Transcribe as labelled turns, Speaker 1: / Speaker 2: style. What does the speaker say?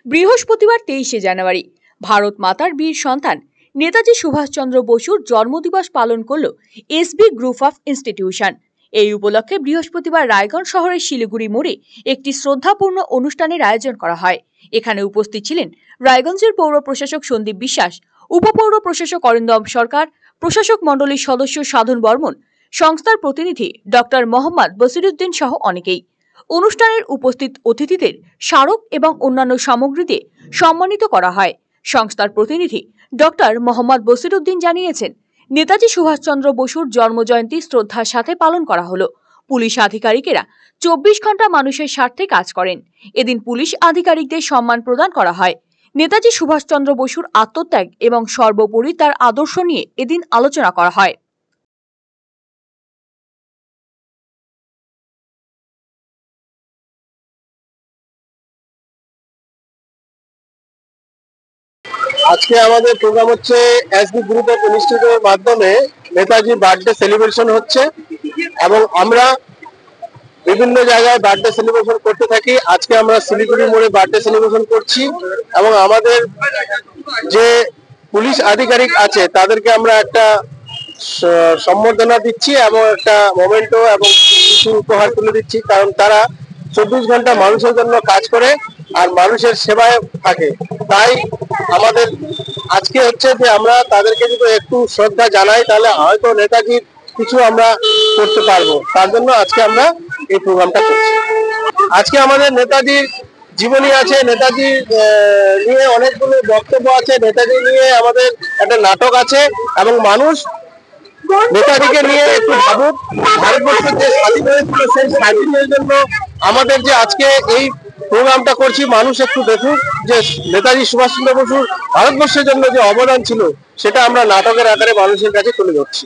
Speaker 1: বৃহস্পতিবার 23শে জানুয়ারি ভারত মাতার বীর সন্তান নেতাজি সুভাষচন্দ্র বসুর জন্মদিবস পালন করল এসবি গ্রুপ অফ ইনস্টিটিউশন। এই উপলক্ষে বৃহস্পতিবার রায়গঞ্জ শহরের শিলিগুড়ি মোড়ে একটি শ্রদ্ধাপূর্ণ অনুষ্ঠানের আয়োজন করা হয়। এখানে উপস্থিত ছিলেন রায়গঞ্জের পৌর প্রশাসক সন্দীপ বিশ্বাস, উপপৌর প্রশাসক অরিন্দম সরকার, প্রশাসক মণ্ডলীর সদস্য সাধন বর্মন, সংস্থার প্রতিনিধি ডক্টর মোহাম্মদ বসিরউদ্দিন সহ অনেকেই। অনুষ্ঠানের উপস্থিত অতিথিদের স্মারক এবং অন্যান্য সামগ্রী দিয়ে সম্মানিত করা হয়। সংস্থার প্রতিনিধি ডক্টর মোহাম্মদ বসিরউদ্দিন জানিয়েছেন, নেতাজি সুভাষচন্দ্র বসুর জন্মজয়ন্তী শ্রদ্ধার সাথে পালন করা হলো। পুলিশ আধিকারিকেরা 24 ঘন্টা মানুষের স্বার্থে কাজ করেন। এদিন পুলিশ আধিকারিকদের সম্মান প্রদান করা হয়। নেতাজি সুভাষচন্দ্র বসুর আত্মত্যাগ এবং সর্বোপরি তার আদর্শ নিয়ে এদিন আলোচনা করা হয়।
Speaker 2: আজকে আমাদের প্রোগ্রাম হচ্ছে এসবি গ্রুপ অফ ইনস্টিটিউটের মাধ্যমে নেতাজি বার্থডে সেলিব্রেশন হচ্ছে এবং আমরা বিভিন্ন জায়গায় বার্থডে সেলিব্রেশন করতে থাকি। আজকে আমরা শিলিগুড়ি মোড়ে বার্থডে সেলিব্রেশন করছি এবং আমাদের যে পুলিশ আধিকারিক আছে তাদেরকে আমরা একটা সম্বর্ধনা দিচ্ছি এবং একটা মোমেন্টো এবং কিছু উপহার তুলে দিচ্ছি, কারণ তারা 24 ঘন্টা মানুষের জন্য কাজ করে আর মানুষের সেবায় থাকে। তাই আমাদের আজকে হচ্ছে যে আমরা তাদেরকে যদি একটু শ্রদ্ধা জানাই তাহলে হয়তো নেতাজির কিছু আমরা করতে পারবো। তার জন্য আজকে আমরা এই প্রোগ্রামটা করছি। আজকে আমাদের নেতাজির জীবনী আছে, নেতাজি নিয়ে অনেকগুলো বক্তব্য আছে, নেতাজি নিয়ে আমাদের একটা নাটক আছে এবং মানুষ নেতাজিকে নিয়ে একটু ভাবুক। ভারতবর্ষের যে স্বাধীন হয়েছিল সেই স্বাধীনের জন্য আমাদের যে আজকে এই প্রোগ্রামটা করছি, মানুষ একটু দেখুক যে নেতাজি সুভাষচন্দ্র বসুর ভারতবর্ষের জন্য যে অবদান ছিল সেটা আমরা নাটকের আকারে মানুষের কাছে তুলে ধরছি।